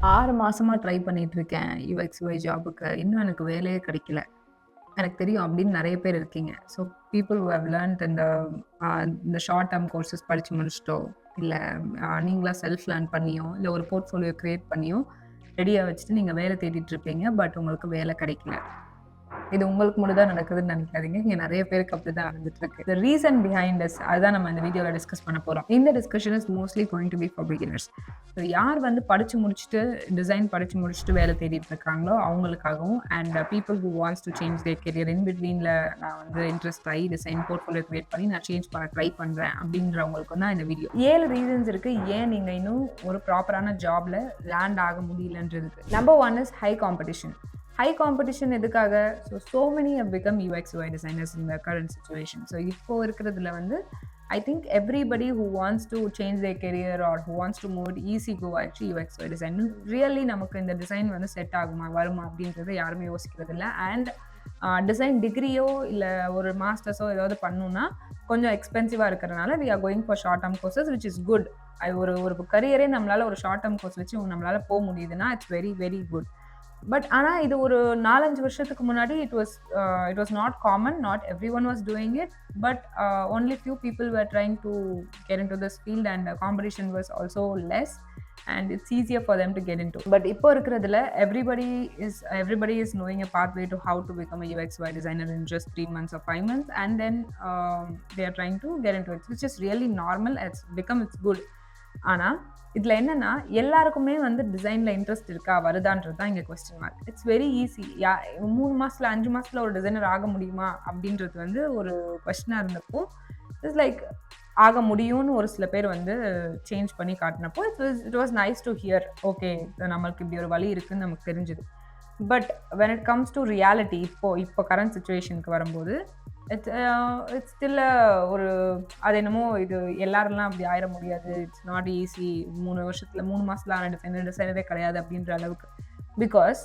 6 மாசமா ட்ரை பண்ணிட்டு இருக்கேன் யுஎக்ஸ், யுஐ ஜாபுக்கு. இன்னும் எனக்கு வேலையே கிடைக்கல. எனக்கு தெரியும் அப்படின்னு நெறைய பேர் இருக்கீங்க. So people who have learned இந்த ஷார்ட் டெர்ம் கோர்சஸ் படிச்சு முடிச்சுட்டோ, இல்ல நீங்களா செல்ஃப் லேர்ன் பண்ணியோ, இல்ல ஒரு போர்ட்ஃபோலியோ கிரியேட் பண்ணியோ, ரெடியா வச்சுட்டு நீங்க வேலை தேடிட்டு இருப்பீங்க. பட் உங்களுக்கு வேலை கிடைக்கல. இது உங்களுக்கு மட்டும் தான் நடக்குதுன்னு நினைக்காதீங்க. இங்க நெறைய பேருக்கு அப்படிதான் நடந்துட்டு இருக்கு. The reason behind this அதுதான் நம்ம இந்த வீடியோல டிஸ்கஸ் பண்ண போறோம். இந்த discussion is mostly going to be for beginners. So யார் வந்து படிச்சு முடிச்சுட்டு, டிசைன் படிச்சு முடிச்சுட்டு வேலை தேடிட்டு இருக்காங்களோ அவங்களுக்காகவும், and people who wants to change their career in பிட்வீன்ல நான் வந்து இன்ட்ரெஸ்ட் ஆகி டிசைன் போர்ட்ஃபோலியோ கிரியேட் பண்ணி நான் சேஞ்ச் பண்ண ட்ரை பண்றேன் அப்படின்றவங்களுக்கு தான் இந்த வீடியோ. 7 ரீசன்ஸ் இருக்கு ஏன் நீங்க இன்னும் ஒரு ப்ராப்பரான ஜாப்ல லேண்ட் ஆக முடியலன்றதுக்கு. Number 1 is high competition. High competition எதுக்காக? So many have become UX UI designers in the current situation. So இப்போ இருக்கிறதுல வந்து I think everybody who wants to change their career or who wants to move easy go actually UX UI design. Really நமக்கு இந்த design வந்து set ஆகுமா, வருமா அப்படின்றது யாருமே யோசிக்கிறது இல்லை. அண்ட் டிசைன் டிகிரியோ இல்லை ஒரு மாஸ்டர்ஸோ ஏதாவது பண்ணணும்னா கொஞ்சம் எக்ஸ்பென்சிவாக இருக்கிறதுனால we are going for short term courses which is good. ஒரு கரியரே நம்மளால ஒரு ஷார்ட் டேர்ம் கோர்ஸ் வச்சு நம்மளால போக முடியுதுன்னா it's very very good. But ஆனால் இது ஒரு 4-5 வருஷத்துக்கு முன்னாடி it was not common. Not every one was doing it. But only few people were trying to get into this field and competition was also less and it's easier for them to get into. But இப்போ இருக்கிறதுல everybody is knowing a pathway to how to become a UX UI designer in just 3 months or 5 months, and then they are trying to get into it, which is really normal. It's good. ஆனால் இதில் என்னென்னா எல்லாருக்குமே வந்து டிசைனில் interest இருக்கா, வருதான்றது தான் இங்கே question mark. It's very easy. 3 மாதத்தில் 5 மாதத்தில் ஒரு டிசைனர் ஆக முடியுமா அப்படின்றது வந்து ஒரு கொஸ்டினாக இருந்தப்போ இட்ஸ் லைக் ஆக முடியும்னு ஒரு சில பேர் வந்து சேஞ்ச் பண்ணி காட்டினப்போ it was nice to hear. Okay, நம்மளுக்கு இப்படி ஒரு வழி இருக்குதுன்னு நமக்கு தெரிஞ்சுது. But when it comes to reality, இப்போ கரண்ட் சுச்சுவேஷனுக்கு வரும்போது இட்ஸ் ஸ்டில் ஒரு அது என்னமோ இது எல்லாரெல்லாம் அப்படி ஆயிட முடியாது. It's not easy. 3 மாதத்தில் ஆன டிசைனரே கிடையாது அப்படின்ற அளவுக்கு. பிகாஸ்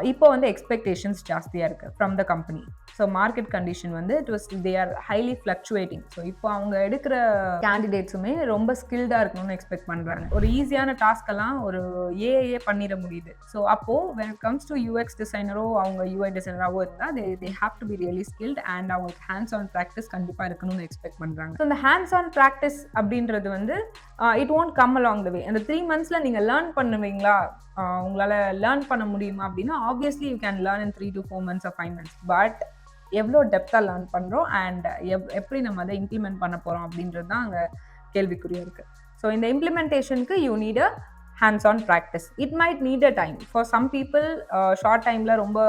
இப்போ வந்து எக்ஸ்பெக்டேஷன்ஸ் ஜாஸ்தியாக இருக்குது from the company. So market condition வந்து they are highly fluctuating. So இப்போ அவங்க எடுக்கிற கேண்டிடேட்ஸுமே ரொம்ப ஸ்கில்டாக இருக்கணும்னு எக்ஸ்பெக்ட் பண்ணுறாங்க. ஒரு ஈஸியான டாஸ்க்கெல்லாம் ஒரு ஏஏ பண்ணிட முடியுது. ஸோ அப்போது when it comes to UX டிசைனரோ அவங்க UI டிசைனராகவோ இருந்தால் they have to be really skilled and அவங்களுக்கு ஹேண்ட்ஸ் ஆன் ப்ராக்டிஸ் கண்டிப்பாக இருக்கணும்னு எக்ஸ்பெக்ட் பண்ணுறாங்க. ஸோ இந்த ஹேண்ட்ஸ் ஆன் ப்ராக்டிஸ் அப்படின்றது வந்து it won't come along the way. அந்த 3 monthsல நீங்கள் லேர்ன் பண்ணுவீங்களா, உங்களால் லேர்ன் பண்ண முடியுமா அப்படின்னா obviously you can learn in 3 to 4 months or 5 months. But எவ்வளோ டெப்த்தாக லேர்ன் பண்ணுறோம் அண்ட் எப்படி நம்ம அதை இம்ப்ளிமெண்ட் பண்ண போகிறோம் அப்படின்றது தான் அங்கே கேள்விக்குறியாக இருக்குது. ஸோ இந்த இம்ப்ளிமெண்டேஷனுக்கு you need a hands on practice. It might need a time. For some people short டைமில் ரொம்ப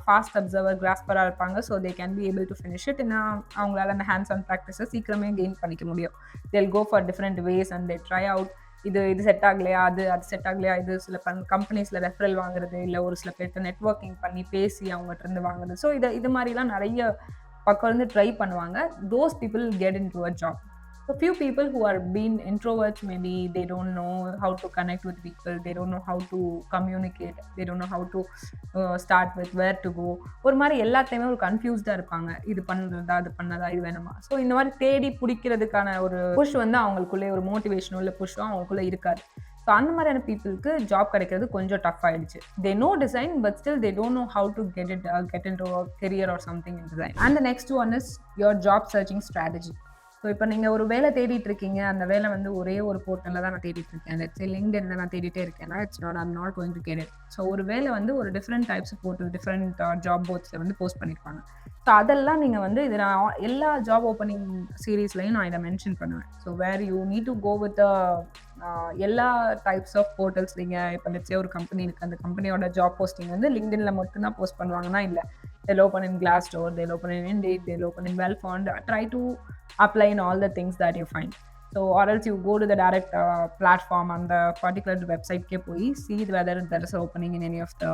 ஃபாஸ்ட் அப்சர்வர் கிராஸ்பராக இருப்பாங்க. So they can be able to finish it. ஏன்னா அவங்களால அந்த ஹேண்ட்ஸ் ஆன் ப்ராக்டிஸை சீக்கிரமே கெயின் பண்ணிக்க முடியும். They'll go for different ways and they try out. இது செட் ஆகலையா, அது செட் ஆகலையா, இது சில கம்பெனிஸில் ரெஃபரல் வாங்குறது, இல்லை ஒரு சில பேர்கிட்ட நெட்வொர்க்கிங் பண்ணி பேசி அவங்ககிட்ட இருந்து வாங்குறது. ஸோ இது மாதிரிலாம் நிறைய பக்கம் வந்து ட்ரை பண்ணுவாங்க. Those people get in to a job. So few people who are being introverts, maybe they don't know how to connect with people, they don't know how to communicate, they don't know how to start with, where to go. ஒரு மாதிரி எல்லாத்தையுமே ஒரு கன்ஃபியூஸ்டாக இருப்பாங்க. இது பண்ணுறதா, அது பண்ணதா, இது வேணுமா. ஸோ இந்த மாதிரி தேடி பிடிக்கிறதுக்கான ஒரு புஷ் வந்து அவங்களுக்குள்ளே ஒரு மோட்டிவேஷனோ இல்லை புஷ்ஷோ அவங்களுக்குள்ளே இருக்காது. ஸோ அந்த மாதிரியான பீப்புளுக்கு ஜாப் கிடைக்கிறது கொஞ்சம் டஃப் ஆயிடுச்சு. They know design but still they don't know how to get in to career or something in design. And the next one is your job searching strategy. So இப்போ நீங்கள் ஒரு வேலை தேடிட்டு இருக்கீங்க. அந்த வேலை வந்து ஒரே ஒரு போர்ட்டலில் தான் நான் தேடிட்டு இருக்கேன். லெட்ஸ் சே லிங்க்டின்ல நான் தேடிட்டே இருக்கேன்னா I'm not going to get it. So ஒரு வேலை வந்து ஒரு different types portal, different job போர்ட்ஸில் வந்து போஸ்ட் பண்ணியிருப்பாங்க. ஸோ அதெல்லாம் நீங்கள் வந்து இது நான் எல்லா ஜாப் ஓப்பனிங் சீரீஸ்லையும் நான் இதை மென்ஷன் பண்ணுவேன். So where you need to go with எல்லா டைப்ஸ் ஆஃப் போர்ட்டல்ஸ். நீங்கள் இப்போ லெட்ஸ் சே ஒரு கம்பெனி இருக்குது, அந்த கம்பெனியோட ஜாப் போஸ்டிங் வந்து லிங்க்டின்ல மட்டும்தான் போஸ்ட் பண்ணுவாங்கன்னா இல்லை, they'll open in Glassdoor, they'll open in Indeed, they'll open in Wellfound. Try to apply in all the things that you find. So or else you go to the direct platform on the particular website ke poi see whether there is an opening in any of the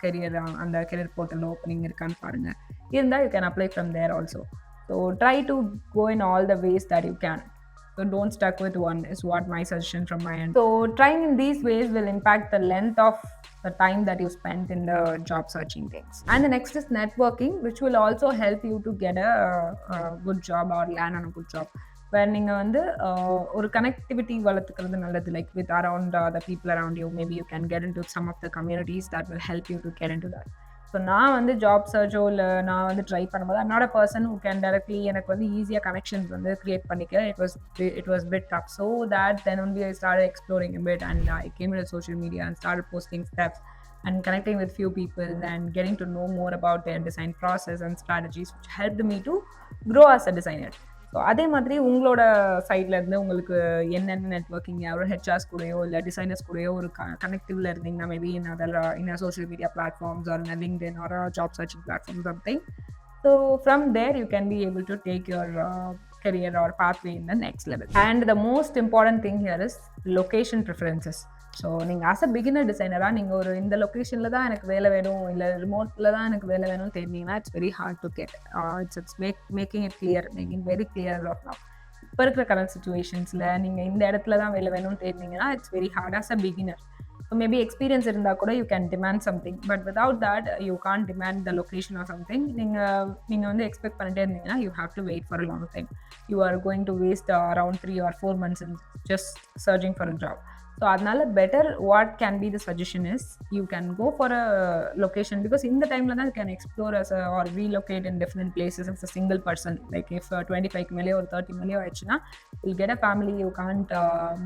career and the career portal opening irkan parunga. In that you can apply from there also. So try to go in all the ways that you can. So don't stuck with one is what my suggestion from my end. So trying in these ways will impact the length of the time that you spent in the job searching things. And the next is networking, which will also help you to get a good job or land on a good job. வேர் நீங்கள் வந்து ஒரு connectivity வளர்த்துக்கிறது நல்லது. Like with around the people around you, maybe you can get into some of the communities that will help you to get into that. So நான் வந்து job சர்ச்சோ இல்லை நான் வந்து ட்ரை பண்ணும்போது I'm not a person who can directly எனக்கு வந்து ஈஸியாக கனெக்ஷன்ஸ் வந்து கிரியேட் பண்ணிக்க. It was bit tough. So that then only I start exploring a bit and I came into social media and started posting steps and connecting with few people and getting to know more about their design process and strategies, which helped me to grow as a designer. So அதே மாதிரி உங்களோட சைட்லேருந்து உங்களுக்கு என்னென்ன networking ஒரு HRs கூடயோ இல்லை designers கூடயோ ஒரு கனெக்டிவ்ல இருந்தீங்கன்னா maybe in a social media platforms or in a LinkedIn or a job searching platform something. So from there you can be able to take your career or pathway in the next level. And the most important thing here is location preferences. So நீங்கள் as a beginner டிசைனராக நீங்கள் ஒரு இந்த லொக்கேஷனில் தான் எனக்கு வேலை வேணும் இல்லை ரிமோட்டில் தான் எனக்கு வேலை வேணும்னு தெரிஞ்சிங்கன்னா it's very hard to get. It's making it clear, making very clear of now. இப்போ இருக்கிற கரண்ட் சுச்சுவேஷன்ஸில் நீங்கள் இந்த இடத்துல தான் வேலை வேணும்னு தெரிஞ்சிங்கன்னா it's very hard as a beginner. So maybe experience இருந்தால் கூட you can demand something, but without that you can't demand the location or something. நீங்கள் வந்து எக்ஸ்பெக்ட் பண்ணிட்டே இருந்தீங்கன்னா you have to wait for a long time. You are going to waste around 3 or 4 months in just searching for a job. So அதனால better what can be the suggestion is you can go for a location, because இந்த டைமில் தான் you can explore as or relocate in different places as a single person. Like if 25 மேலேயோ ஒரு 30 மேலேயோ ஆயிடுச்சுன்னா will get a family. You can't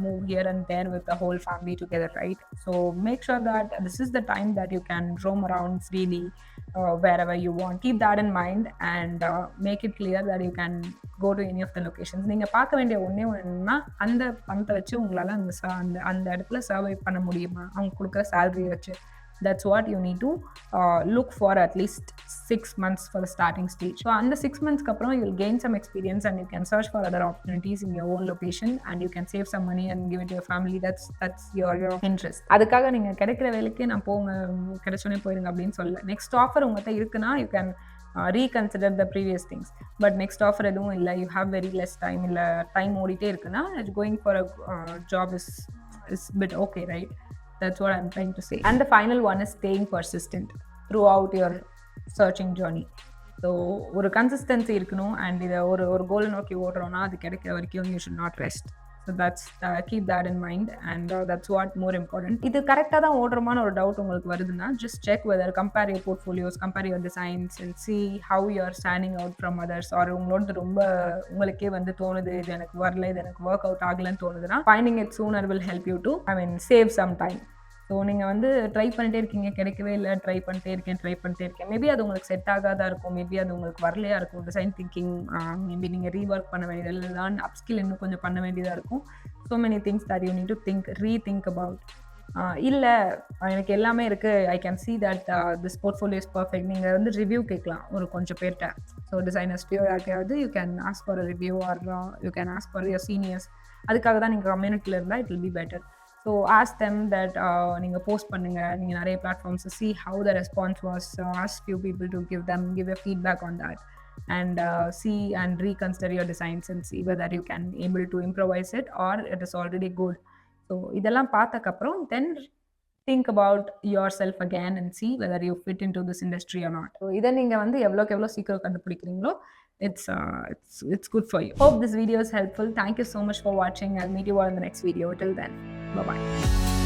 move here and there with the whole family together, right? So make sure that this is the time that you can roam around freely wherever you want. Keep that in mind and make it clear that you can go to any of the locations. நீங்கள் பார்க்க வேண்டிய ஒன்றே ஒன்றுனா அந்த பணத்தை வச்சு உங்களால் அந்த இடத்துல சர்வை பண்ண முடியுமா, அவங்க கொடுக்குற சேலரி வச்சு. That's what you need to look for at least 6 months for the starting stage. So அந்த 6 months அப்புறம் you will gain some experience and you can search for other opportunities in your own location and you can save some money and give it to your family. That's your interest. அதுக்காக நீங்கள் கிடைக்கிற வேலைக்கு நான் போங்க, கிடைச்சோன்னே போயிருங்க அப்படின்னு சொல்லல. Next offer உங்கள்கிட்ட இருக்குன்னா you can reconsider the previous things. But next offer எதுவும் இல்லை, you have very less time, இல்லை டைம் ஓடிட்டே இருக்குன்னா going for a job is bit okay, right? That's what I'm trying to say. And the final one is staying persistent throughout your searching journey. So ஒரு consistency இருக்கணும். அண்ட் இதை ஒரு கோலை நோக்கி ஓடுறோன்னா அது கிடைக்கிற வரைக்கும் you should not rest. So that's keep that in mind and that's what more important. இது கரெக்டாக தான் ஓடுறோமான ஒரு டவுட் உங்களுக்கு வருதுன்னா just check whether, compare your portfolios, compare your designs and see how you are standing out from others. Or உங்களோட ரொம்ப உங்களுக்கே வந்து தோணுது இது எனக்கு வரல, இது எனக்கு ஒர்க் அவுட் ஆகலன்னு தோணுதுன்னா finding it sooner will help you to save some time. So நீங்கள் வந்து ட்ரை பண்ணிட்டே இருக்கீங்க, கிடைக்கவே இல்லை, ட்ரை பண்ணிட்டே இருக்கேன். மேபி அது உங்களுக்கு செட் ஆகாதான் இருக்கும், மேபி அது உங்களுக்கு வரலையா இருக்கும். டிசைன் திங்கிங் மேபி நீங்கள் ரீஒர்க் பண்ண வேண்டியது, லேர்ன் அப்ஸ்கில் இன்னும் கொஞ்சம் பண்ண வேண்டியதாக இருக்கும். So many things that you need to rethink about. இல்லை எனக்கு எல்லாமே இருக்குது, I can see that this portfolio is perfect. நீங்கள் வந்து ரிவ்யூ கேட்கலாம் ஒரு கொஞ்சம் பேர்கிட்ட. ஸோ டிசைனர்ஸ்டையோ யாருக்கையாவது you can ask for a review or you can ask for your seniors. அதுக்காக தான் நீங்கள் கம்யூனிட்டியில் இருந்தால் it will be better. So ask them that நீங்கள் போஸ்ட் பண்ணுங்கள், நீங்கள் நிறைய platforms see how the response was, ask few people to give a feedback on that and see and reconsider your designs and see whether you can able to improvise it or it is already good. So இதெல்லாம் பார்த்ததுக்கப்புறம் then think about yourself again and see whether you fit into this industry or not. So இதை நீங்கள் வந்து எவ்வளோ சீக்கிரம் கண்டுபிடிக்கிறீங்களோ it's good for you. Hope this video is helpful. Thank you so much for watching. I'll meet you all in the next video. Till then, bye bye.